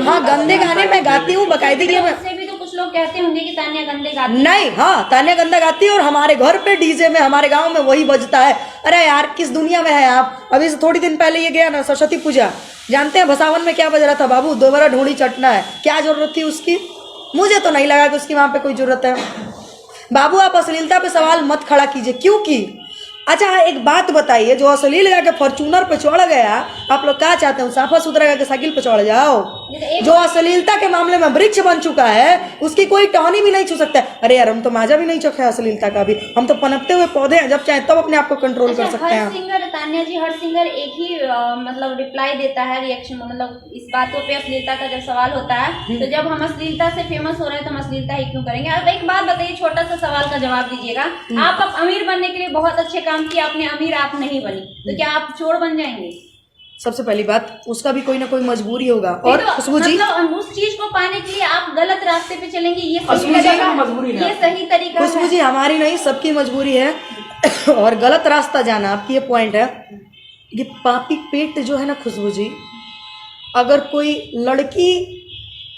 हाँ गंदे गाने मैं गाती हूँ बकायदे के। उससे भी तो कुछ लोग कहते होंगे कि तान्या गंदे गाती है। नहीं, हाँ तान्या गंदा गाती है और हमारे घर पे डीजे में, हमारे गांव में वही बजता है। अरे यार किस दुनिया में है आप। अभी से थोड़ी दिन पहले ये गया ना सरस्वती पूजा, जानते हैं भसावन में क्या बज रहा था? बाबू दोबारा ढोड़ी चटना है। क्या जरूरत थी उसकी? मुझे तो नहीं लगा कि उसकी वहां पे कोई जरूरत है। बाबू आप अश्लीलता पे सवाल मत खड़ा कीजिए। क्योंकि अच्छा एक बात बताइए, जो अश्लील गा के फॉर्चूनर पे चढ़ गया, आप लोग क्या चाहते हैं? साफा सुथरा गा के साइकिल पे चढ़ जाओ। जो अश्लीलता के मामले में वृक्ष बन चुका है उसकी कोई टहनी भी नहीं छू सकता है। अरे यार हम तो माजा भी नहीं चखे अश्लीलता का भी, हम तो पनपते हुए पौधे हैं, जब चाहे तब अपने आप को कंट्रोल कर सकते हैं। हर सिंगर तान्या जी, हर सिंगर एक ही मतलब रिप्लाई देता है, रिएक्शन, मतलब इस बातों पे अश्लीलता का जब सवाल होता है तो जब हम अश्लीलता से फेमस हो रहे हैं तो हम अश्लीलता ही क्यों करेंगे? अब एक बात बताइए, छोटा सा सवाल का जवाब दीजिएगा। आप अमीर बनने के लिए बहुत अच्छे काम किए, आपने अमीर आप नहीं बनी, तो क्या आप चोर बन जाएंगे? सबसे पहली बात उसका भी कोई ना कोई मजबूरी होगा। और खुशबू जी मतलब उस चीज को पाने के लिए आप गलत रास्ते पे चलेंगे, ये सही तरीका, ये सही तरीका। खुशबू जी हमारी नहीं सबकी मजबूरी है और गलत रास्ता जाना आपकी ये पॉइंट है। ये पापी पेट जो है ना खुशबू जी, अगर कोई लड़की,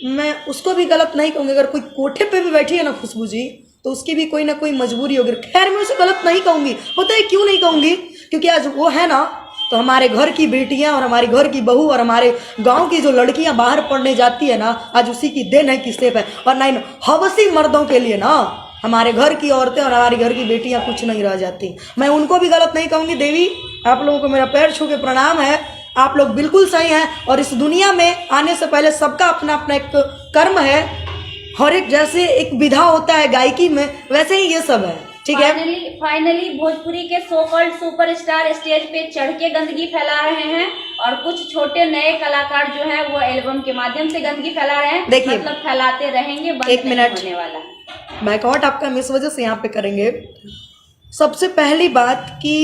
मैं उसको भी गलत नहीं कहूँगी, अगर कोई कोठे पे भी बैठी है ना खुशबू जी तो उसकी भी कोई ना कोई मजबूरी होगी। खैर मैं उसे गलत नहीं कहूँगी, पता है क्यों नहीं कहूँगी? क्योंकि आज वो है ना तो हमारे घर की बेटियां और हमारे घर की बहू और हमारे गांव की जो लड़कियां बाहर पढ़ने जाती है ना, आज उसी की देन है, किस्से पे। और नहीं हवसी मर्दों के लिए ना हमारे घर की औरतें और हमारे घर की बेटियां कुछ नहीं रह जाती। मैं उनको भी गलत नहीं कहूँगी। देवी आप लोगों को मेरा पैर छू के प्रणाम है, आप लोग बिल्कुल सही हैं। और इस दुनिया में आने से पहले सबका अपना अपना एक कर्म है, हर एक जैसे एक विधा होता है गायकी में, वैसे ही ये सब है। ठीक है, फाइनली भोजपुरी के सो कॉल्ड सुपरस्टार स्टेज पे चढ़ के गंदगी फैला रहे हैं और कुछ छोटे नए कलाकार जो हैं वो एल्बम के माध्यम से गंदगी फैला रहे हैं। देखिए मतलब फैलाते रहेंगे, बंद एक मिनट होने वाला। बाइकआउट आपका हम इस वजह से यहाँ पे करेंगे। सबसे पहली बात कि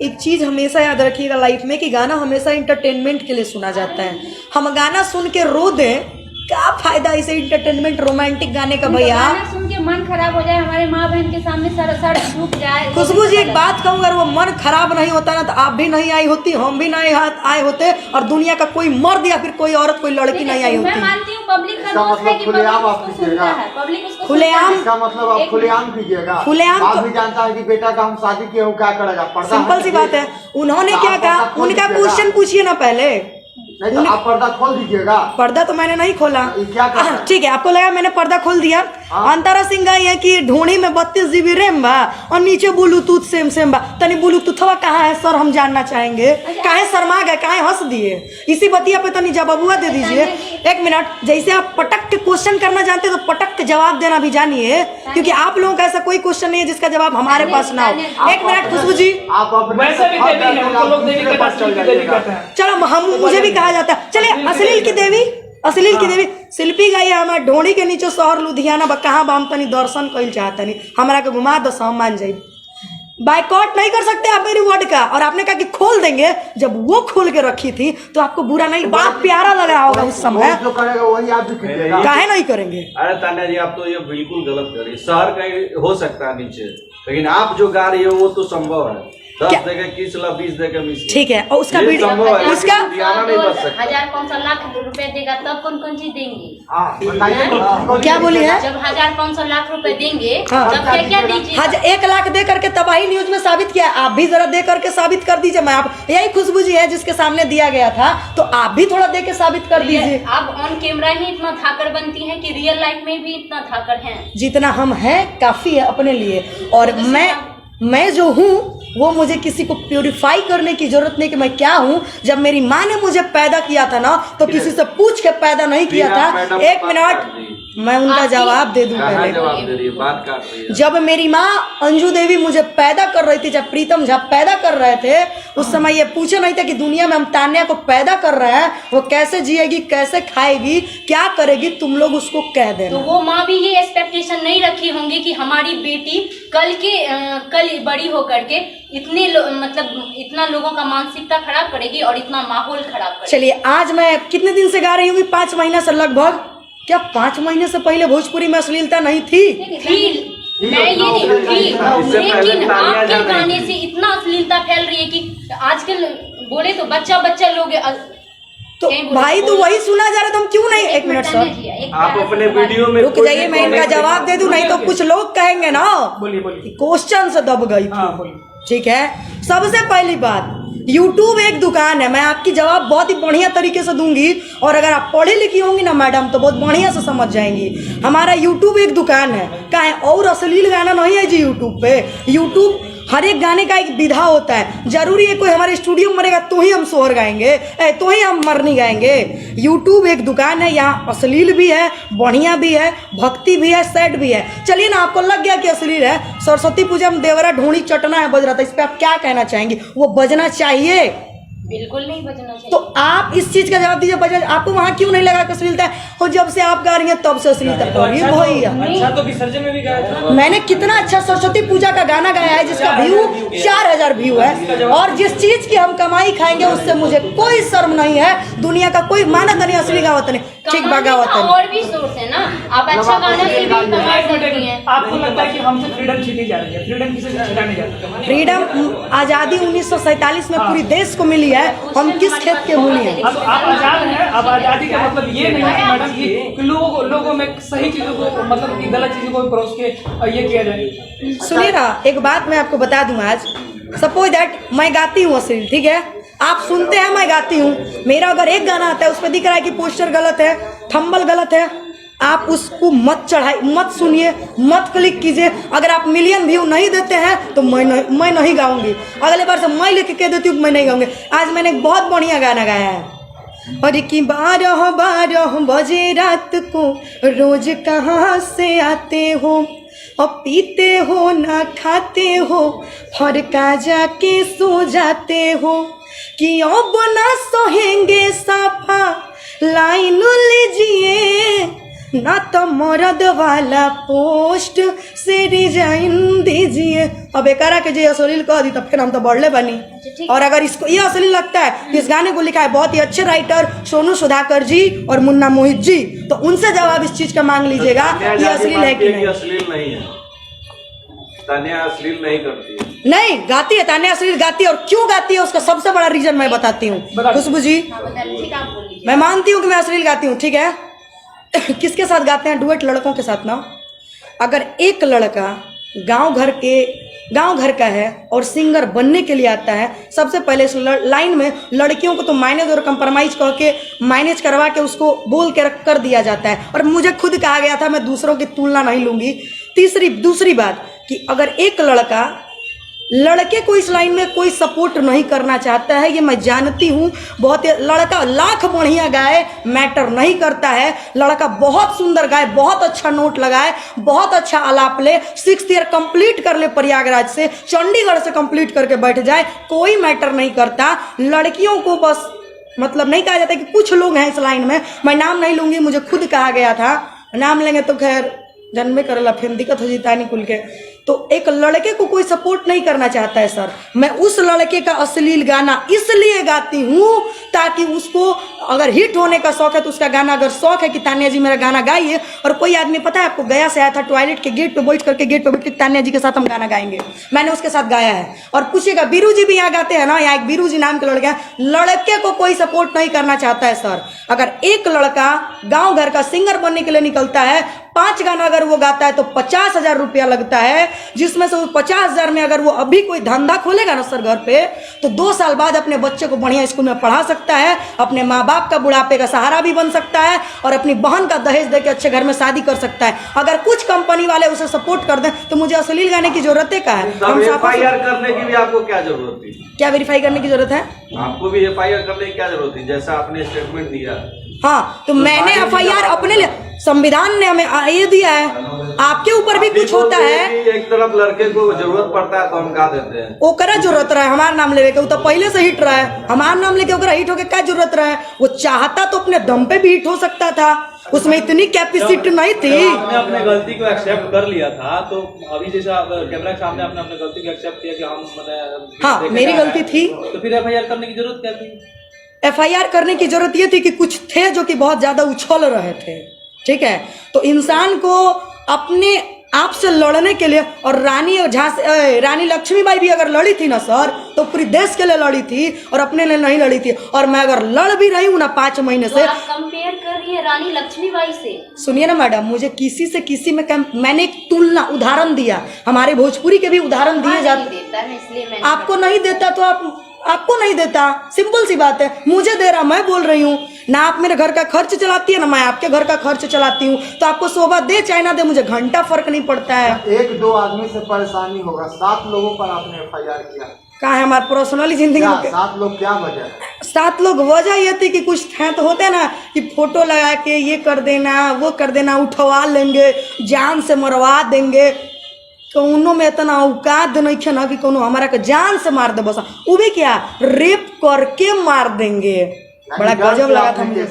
एक चीज हमेशा याद रखिएगा लाइफ में कि गाना हमेशा इंटरटेनमेंट के लिए सुना जाता है। हम गाना सुन के रो दें, क्या फायदा इसे इंटरटेनमेंट रोमांटिक गाने का भैया? गाना सुन के मन खराब हो जाए, हमारे माँ बहन के सामने सर झुक जाए। खुशबू जी एक बात कहूँ, अगर वो मन खराब नहीं होता ना तो आप भी नहीं आई होती, हम भी नहीं आए होते और दुनिया का कोई मर्द या फिर कोई औरत कोई लड़की नहीं आई होती। मैं मानती हूँ पब्लिक का दोस्त है कि खुलेआम आप कीजिएगा, पब्लिक उसको खुलेआम, इसका मतलब आप खुलेआम कीजिएगा। खुलेआम आप भी जानता है कि बेटा का हम शादी किए हो, क्या करेगा? सिंपल सी बात है। उन्होंने क्या कहा, उनका क्वेश्चन पूछिए ना पहले। नहीं तो आप पर्दा खोल दीजिएगा। पर्दा तो मैंने नहीं खोला। क्या कर रहा है? ठीक है, आपको लगा मैंने पर्दा खोल दिया। अंतरा सिंह गाई है कि ढूंढी में 32 GB रैम बा और नीचे ब्लूटूथ सेम बा। तनी ब्लूटूथवा कहाँ है सर, हम जानना चाहेंगे। काहे शर्मा गए, काहे हंस दिए? इसी बतिया पे तनी जवाबुआ दे दीजिए। एक मिनट, जैसे आप पटक के क्वेश्चन करना जानते तो पटक के जवाब देना भी जानिए, क्योंकि आप लोगों का ऐसा कोई क्वेश्चन नहीं है जिसका जवाब हमारे पास ना हो। एक मिनट खुशबू जी, चलो हम मुझे भी कहा जाता है। चलिए अश्लील की देवी, अश्लील की देवी शिल्पी गई है हमारे ढोड़ी के नीचे शहर लुधियाना कहाँ बाम तनी दर्शन कल चाहता नहीं, हमारा के घुमा दो हम मान जाए। बाइकआउट नहीं कर सकते आप मेरी वर्ड का। और आपने कहा कि खोल देंगे, जब वो खोल के रखी थी तो आपको बुरा नहीं, बड़ा प्यारा लग रहा होगा उस समय। जो करेगा वही आप भी कीजिएगा। काहे नहीं करेंगे? अरे तान्या जी आप तो ये बिल्कुल गलत कर रही है। शहर कहीं हो सकता है नीचे, लेकिन आप जो गा रही हो वो तो संभव है। 10 देके 20 देके 20। ठीक है, और उसका वीडियो उसका 1500 लाख रुपए देगा तब कौन चीज देंगे? क्या बोली है? जब 1500 लाख रुपए देंगे तब क्या दीजिए? 1 लाख दे करके तबाही न्यूज में साबित किया। आप भी जरा दे करके साबित कर दीजिए। मैं आप यही खुशबू जी है जिसके सामने दिया गया था, तो आप भी थोड़ा दे के साबित कर दीजिए। आप ऑन कैमरा ही इतना धाकड़ बनती हैं कि रियल लाइफ में भी इतना धाकड़ हैं? जितना हम हैं काफी है अपने लिए। और मैं जो हूँ वो मुझे किसी को प्यूरिफाई करने की जरूरत नहीं कि मैं क्या हूँ। जब मेरी माँ ने मुझे पैदा किया था ना तो किसी से पूछ के पैदा नहीं किया था। एक मिनट मैं उनका जवाब दे दूं पहले। जवाब दे रही है, बात काट रही है। जब मेरी माँ अंजू देवी मुझे पैदा कर रही थी, जब प्रीतम झा पैदा कर रहे थे, उस समय ये पूछे नहीं था कि दुनिया में हम तान्या को पैदा कर रहे हैं, वो कैसे जिएगी, कैसे खाएगी, क्या करेगी, तुम लोग उसको कह देना। तो वो माँ भी ये एक्सपेक्टेशन नहीं रखी होंगी कि हमारी बेटी कल बड़ी होकर के मतलब इतना लोगों का मानसिकता खराब करेगी और इतना माहौल खराब करेगी। चलिए आज मैं कितने दिन से गा रही हूँ? 5 महीना से लगभग। क्या 5 महीने से पहले भोजपुरी में अश्लीलता नहीं थी? मैं ये नहीं थी, लेकिन आपके गाने से इतना अश्लीलता फैल रही है कि आजकल बोले तो बच्चा लोग तो भाई तो वही सुना जा रहा था, हम क्यों नहीं? एक मिनट सर, आप अपने वीडियो में रुक जाइए, मैं इनका जवाब दे दूं, नहीं तो कुछ लोग कहेंगे ना बोलिए। क्वेश्चन से दब गई थी। हाँ बोलिए। ठीक है, सबसे पहली बात, YouTube एक दुकान है, मैं आपकी जवाब बहुत ही बढ़िया तरीके से दूंगी, और अगर आप पढ़ी लिखी होंगी ना मैडम तो बहुत बढ़िया से समझ जाएंगी। हमारा YouTube एक दुकान है, क्या है, और अश्लील गाना नहीं है जी YouTube पे। YouTube हर एक गाने का एक विधा होता है, जरूरी है कोई हमारे स्टूडियो में मरेगा तो ही हम सोहर गाएंगे, तो ही हम मरनी गाएंगे। YouTube एक दुकान है, यहाँ अश्लील भी है, बढ़िया भी है, भक्ति भी है, सैड भी है। चलिए ना, आपको लग गया कि अश्लील है, सरस्वती पूजा में देवरा ढूंढी चटना है बज रहा था, इस पर आप क्या कहना चाहेंगे? वो बजना चाहिए? बिल्कुल नहीं बजना चाहिए। तो आप इस चीज का जवाब दीजिए, बजा आपको वहां क्यों नहीं लगा कि अश्लीलता है? और जब से आप गा रही हैं तब से अश्लीलता अच्छा तो विसर्जन में भी गाया था। मैंने कितना अच्छा सरस्वती पूजा का गाना गाया है जिसका व्यू 4000 व्यू है, और जिस चीज की हम कमाई खाएंगे उससे मुझे कोई शर्म नहीं है। दुनिया का कोई मानत नहीं, असली गावत नहीं, ठीक बगावत है। और भी सोर्स है ना, आप अच्छा गाना से भी कमा सकती हैं। आपको लगता है कि हमसे फ्रीडम छीनी जा रही है? फ्रीडम किसे छीना जा रही है? फ्रीडम आजादी 1947 में पूरी देश को मिली है, हम किस खेत के मूली हैं? अब आप आजाद हैं। अब आजादी का मतलब ये नहीं है कि मैडम कि लोगों में सही चीजों को, मतलब कि गलत चीजों को परोस के ये किया जाए। सुनिए ना, एक बात मैं आपको बता दूं, आज सपोज दैट मैं गाती हूँ अश्लील, ठीक है, आप सुनते हैं मैं गाती हूँ, मेरा अगर एक गाना आता है उस पर दिख रहा है कि पोस्टर गलत है, थंबल गलत है, आप उसको मत चढ़ाई, मत सुनिए, मत क्लिक कीजिए। अगर आप मिलियन व्यू नहीं देते हैं तो मैं नहीं गाऊंगी, अगले बार से मैं लिख के देती हूँ, मैं नहीं गाऊंगी। आज मैंने एक बहुत बढ़िया गाना गाया है, और कि 12 बजे रात को रोज कहाँ से आते हो, और पीते हो ना खाते हो, फरका जाके सो जाते हो, कि अब ना सोहेंगे साफा लाइन लीजिए, ना तो मर्द वाला पोस्ट से रिजाइन दीजिए। अब एकरा के जो अश्लील कह दी तब फिर हम तो बढ़ले बनी। और अगर इसको ये अश्लील लगता है, इस गाने को लिखा है बहुत ही अच्छे राइटर सोनू सुधाकर जी और मुन्ना मोहित जी, तो उनसे जवाब इस चीज का मांग लीजिएगा, ये अश्लील है कि नहीं? अश्लील नहीं है, तान्या अश्लील नहीं करती है। नहीं गाती है, तान्या अश्लील गाती है, और क्यों गाती है उसका सबसे बड़ा रीजन मैं बताती हूँ। खुशबू जी, ठीक, आप बोलिए। मैं मानती हूँ कि मैं अश्लील गाती हूँ, ठीक है। किसके साथ गाते हैं? डुएट लड़कों के साथ ना। अगर एक लड़का गांव घर का है और सिंगर बनने के लिए आता है, सबसे पहले इस लाइन में लड़कियों को तो मैनेज और कंप्रोमाइज कह के मैनेज करवा के उसको बोल के कर दिया जाता है, और मुझे खुद कहा गया था मैं दूसरों की तुलना नहीं लूंगी। दूसरी बात कि अगर एक लड़के को इस लाइन में कोई सपोर्ट नहीं करना चाहता है, ये मैं जानती हूँ। बहुत लड़का लाख बढ़िया गाए मैटर नहीं करता है, लड़का बहुत सुंदर गाए, बहुत अच्छा नोट लगाए, बहुत अच्छा आलाप ले, 6th ईयर कंप्लीट कर ले प्रयागराज से, चंडीगढ़ से कंप्लीट करके बैठ जाए, कोई मैटर नहीं करता। लड़कियों को बस मतलब नहीं कहा जाता कि कुछ लोग हैं इस लाइन में, मैं नाम नहीं लूंगी, मुझे खुद कहा गया था, नाम लेंगे तो खैर जन्मे करेला फिर दिक्कत हो जाता नहीं कुल के। तो एक लड़के को कोई सपोर्ट नहीं करना चाहता है सर, मैं उस लड़के का अश्लील गाना इसलिए गाती हूँ ताकि उसको अगर हिट होने का शौक है तो उसका गाना, अगर शौक है कि तान्या जी मेरा गाना गाइए, और कोई आदमी पता है आपको गया से आया था, टॉयलेट के गेट पे बैठ के तान्या जी के साथ हम गाना गाएंगे, मैंने उसके साथ गाया है। और पूछिएगा बीरू जी भी यहाँ गाते हैं ना, यहाँ एक बीरू जी नाम के लड़के हैं, लड़के को कोई सपोर्ट नहीं करना चाहता है सर। अगर एक लड़का गाँव घर का सिंगर बनने के लिए निकलता है, 5 गाना अगर वो गाता है तो 50,000 रुपया लगता है, जिसमें से 50,000 में अगर वो अभी कोई धंधा खोलेगा ना सर घर पे, तो 2 साल बाद अपने बच्चे को बढ़िया स्कूल में पढ़ा सकता है, अपने माँ बाप का बुढ़ापे का सहारा भी बन सकता है, और अपनी बहन का दहेज दे के अच्छे घर में शादी कर सकता है। अगर कुछ कंपनी वाले उसे सपोर्ट कर दें तो मुझे अश्लील गाने की जरूरत है क्या है? हम FIR करने की भी आपको क्या जरूरत थी? क्या वेरीफाई करने की जरूरत है? आपको भी FIR करने की क्या जरूरत थी, जैसा आपने स्टेटमेंट दिया? हाँ, तो मैंने FIR अपने लिए, संविधान ने हमें ये दिया है, आपके ऊपर भी कुछ होता है। एक तरफ लड़के को जरूरत पड़ता है तो हम गा देते हैं, ओकरा जरूरत रहा है हमारा नाम लेवे के, वो तो पहले से हिट रहा है, हमारा नाम लेके ओकरा हिट होके क्या जरूरत रहा है? वो चाहता तो अपने दम पे भी हिट हो सकता था, उसमें इतनी कैपेसिटी नहीं थी। आपने अपने गलती को एक्सेप्ट कर लिया था, तो अभी जैसा कैमरा के सामने आपने अपने गलती को एक्सेप्ट किया कि हम हाँ मेरी गलती थी, तो फिर FIR करने की जरूरत क्या थी? FIR करने की जरूरत ये थी कि कुछ थे जो कि बहुत ज्यादा उछल रहे थे, ठीक है। तो इंसान को अपने आपसे लड़ने के लिए। और रानी लक्ष्मीबाई भी अगर लड़ी थी ना सर, तो पूरी देश के लिए लड़ी थी और अपने लिए नहीं लड़ी थी। और मैं अगर लड़ भी रही हूँ ना 5 महीने से। आप कंपेयर कर रही है रानी लक्ष्मीबाई से। सुनिए ना मैडम, मुझे किसी से किसी में मैंने एक तुलना उदाहरण दिया, हमारे भोजपुरी के भी उदाहरण दिए जाते। इसलिए मैं आपको नहीं देता तो आपको नहीं देता, सिंपल सी बात है। मुझे दे रहा, मैं बोल रही हूँ ना। आप मेरे घर का खर्च चलाती है ना मैं आपके घर का खर्च चलाती हूँ, तो आपको शोभा दे चाहे ना दे, मुझे घंटा फर्क नहीं पड़ता है। 1-2 आदमी से परेशानी होगा, 7 लोगों पर आपने FIR किया। कहाँ है हमारी पर्सनली जिंदगी में? 7 लोग क्या वजह है? 7 लोग वजह ये थी कि कुछ थे तो होते ना कि फोटो लगा के ये कर देना वो कर देना, उठवा लेंगे, जान से मरवा देंगे। तो उन्हों में इतना औकात नहीं है ना कि कोनो हमारा के जान से मार दे, बस वो भी क्या रेप करके मार देंगे। बड़ा गजब लगा था मुझे।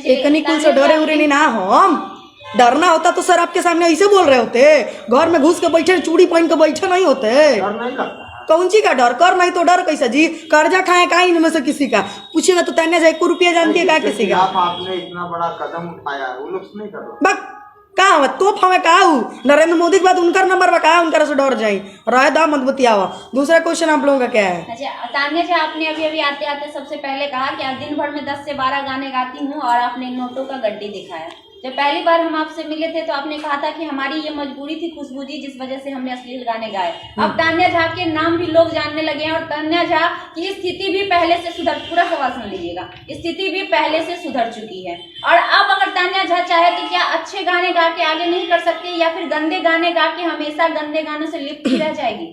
एक निकुल से डरे उरे नहीं ना, हम डरना होता तो सर आपके सामने ऐसे बोल रहे होते, घर में घुस के बैठे चूड़ी पहन के बैठे नहीं होते। डर नहीं लगता? कौन सी का डर? कर नहीं तो डर कैसा जी? कर्जा खाए का इनमें से किसी का पूछेगा तो तन्ने से 1 रुपया जानती है क्या किसी का? आपने इतना बड़ा कदम उठाया है, वो लोग नहीं कर रहे। बक कहाँ हुआ तो हमें कहा हूँ नरेंद्र मोदी के बाद उनका नंबर पर कहा उनका से डर जाए राय दा मत बतियावा। दूसरा क्वेश्चन आप लोगों का क्या है? अच्छा तान्या जी, आपने अभी आते आते सबसे पहले कहा कि आप दिन भर में 10 से 12 गाने गाती हूँ और आपने नोटों का गड्डी दिखाया। जब पहली बार हम आपसे मिले थे तो आपने कहा था कि हमारी ये मजबूरी थी खुशबू जी, जिस वजह से हमने अश्लील गाने गाए। अब तान्या झा के नाम भी लोग जानने लगे हैं और तान्या झा की स्थिति भी पहले से सुधर, पूरा सवाल सुन लीजिएगा, स्थिति भी पहले से सुधर चुकी है। और अब अगर तान्या झा चाहे तो क्या अच्छे गाने गा के आगे नहीं कर सकती, या फिर गंदे गाने गा के हमेशा गंदे गानों से लिप्त ही रह जाएगी?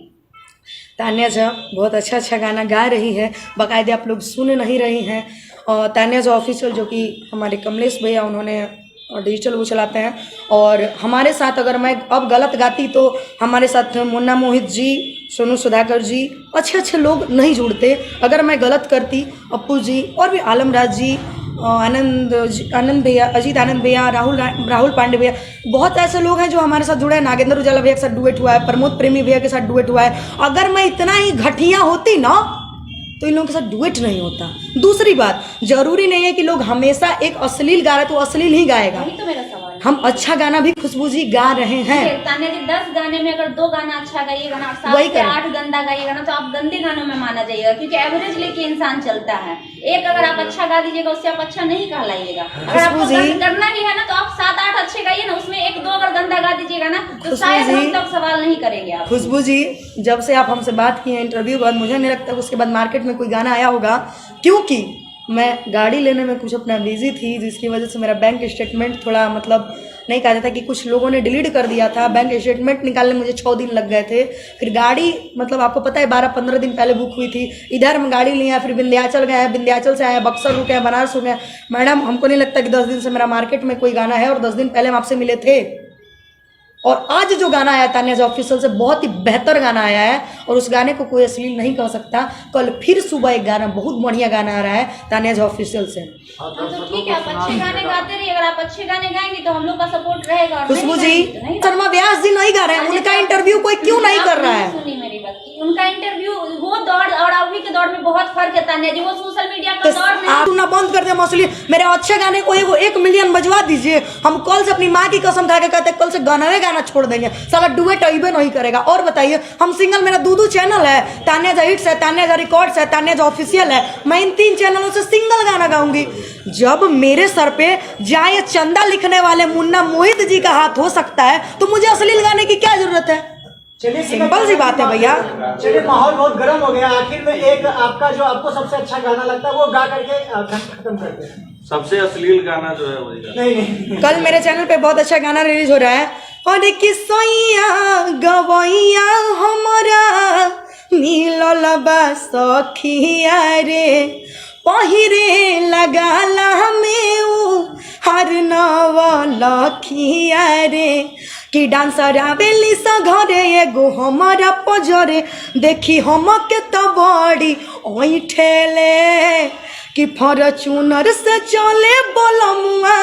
तान्या झा बहुत अच्छा गाना गा रही है, बाकायदे आप लोग सुन नहीं रही हैं। और तान्या झा ऑफिशियल जो कि हमारे कमलेश भैया उन्होंने डिजिटल वो चलाते हैं, और हमारे साथ अगर मैं अब गलत गाती तो हमारे साथ मुन्ना मोहित जी, सोनू सुधाकर जी, अच्छे लोग नहीं जुड़ते। अगर मैं गलत करती अप्पू जी और भी आलमराज जी, आनंद भैया, अजीत आनंद भैया, राहुल पांडे भैया, बहुत ऐसे लोग हैं जो हमारे साथ जुड़े हैं। नागेंद्र उजाला भैया के साथ डुएट हुआ है, प्रमोद प्रेमी भैया के साथ डुएट हुआ है। अगर मैं इतना ही घटिया होती ना तो इन लोगों के साथ डुएट नहीं होता। दूसरी बात, जरूरी नहीं है कि लोग हमेशा एक अश्लील गा रहे तो अश्लील ही गाएगा। वही तो मेरा सवाल है। हम अच्छा गाना भी खुशबू जी गा रहे हैं। तान्या जी 10 गाने में अगर 2 गाना अच्छा गाइएगा ना, 7 से 8 गंदा गाइएगा ना, तो आप गंदे गानों में माना जाइएगा, क्योंकि एवरेज लेके इंसान चलता है। एक अगर आप अच्छा गा दीजिएगा उससे आप अच्छा नहीं कहलाइएगा। अगर आपको करना ही है ना तो आप 7-8 अच्छे गाइए ना, उसमें 1-2 अगर गंदा गा दीजिएगा ना तो शायद हम तब सवाल नहीं करेंगे आप। खुशबू जी जब से आप हमसे बात की है इंटरव्यू के बाद, मुझे नहीं लगता उसके बाद मार्केट में कोई गाना आया होगा, क्योंकि मैं गाड़ी लेने में कुछ अपना बिजी थी, जिसकी वजह से मेरा बैंक स्टेटमेंट थोड़ा मतलब नहीं कहा जाता कि कुछ लोगों ने डिलीट कर दिया था। बैंक स्टेटमेंट निकालने मुझे 6 दिन लग गए थे। फिर गाड़ी मतलब आपको पता है 12-15 दिन पहले बुक हुई थी। इधर हम गाड़ी लिए, फिर विंध्याचल गए, विंध्याचल से आए बक्सर रुके, बनारस हो गए। मैडम हमको नहीं लगता कि 10 दिन से मेरा मार्केट में कोई गाना है, और 10 दिन पहले हम आपसे मिले थे। और आज जो गाना आया तान्या झा ऑफिशियल से बहुत ही बेहतर गाना आया है, और उस गाने को कोई अश्लील नहीं कह सकता। कल फिर सुबह एक गाना बहुत बढ़िया गाना आ रहा है तान्या झा ऑफिशियल से। तो ठीक है, आप अच्छे गाने गाते रहिए। अगर आप अच्छे गाने गाएंगे तो हम लोग का सपोर्ट रहेगा। खुशबू जी शर्मा व्यास जी नहीं गा रहे हैं, उनका इंटरव्यू कोई क्यों नहीं कर रहा है? सुनी मेरी बात, उनका इंटरव्यू वो दौड़ और अभी के दौर में बहुत फर्क है तान्या जी, वो सोशल मीडिया का दौर में। आप सुनना बंद कर दे मौसली, मेरे अच्छे गाने को 1 मिलियन बजवा दीजिए। हम कल से अपनी माँ की कसम खा के कहते कल से गाना छोड़ देंगे, साला डुएट अइबे नहीं करेगा। और बताइए, हम सिंगल, मेरा 2 चैनल है, तान्या झा हिट्स है, तान्या झा रिकॉर्ड्स है, तान्या झा ऑफिशियल है। मैं इन 3 चैनलों से सिंगल गाना गाऊंगी। जब मेरे सर पे जाए चंदा लिखने वाले मुन्ना मोहित जी का हाथ हो सकता है तो मुझे अश्लील गाने की क्या जरूरत है? चलिए सिंपल सी बात है भैया। चलिए माहौल बहुत गर्म हो गया, आखिर में एक आपका जो आपको सबसे अच्छा गाना लगता है वो गा करके खत्म करते हैं। सबसे अश्लील गाना जो है वही गाना। नहीं कल मेरे चैनल पे बहुत अच्छा गाना रिलीज हो रहा है, और किसैया गवैया हमारा मिलल बा सखिया रे, पहिरे लगाला में उ हर नवलखिया रे, कि डांसर आवेली सा घरे एगो हमारा पजरे, देखी हमके तो बड़ी ओइठेले, कि फॉर्च्यूनर से चले बोलमुआ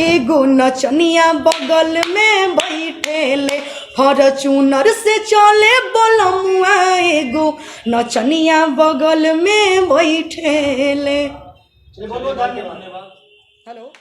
एगो नचनिया बगल में बैठेले, फॉर्च्यूनर से चले बोलमुआ एगो नचनिया बगल में बैठेले। बहुत बहुत धन्यवाद। हेलो।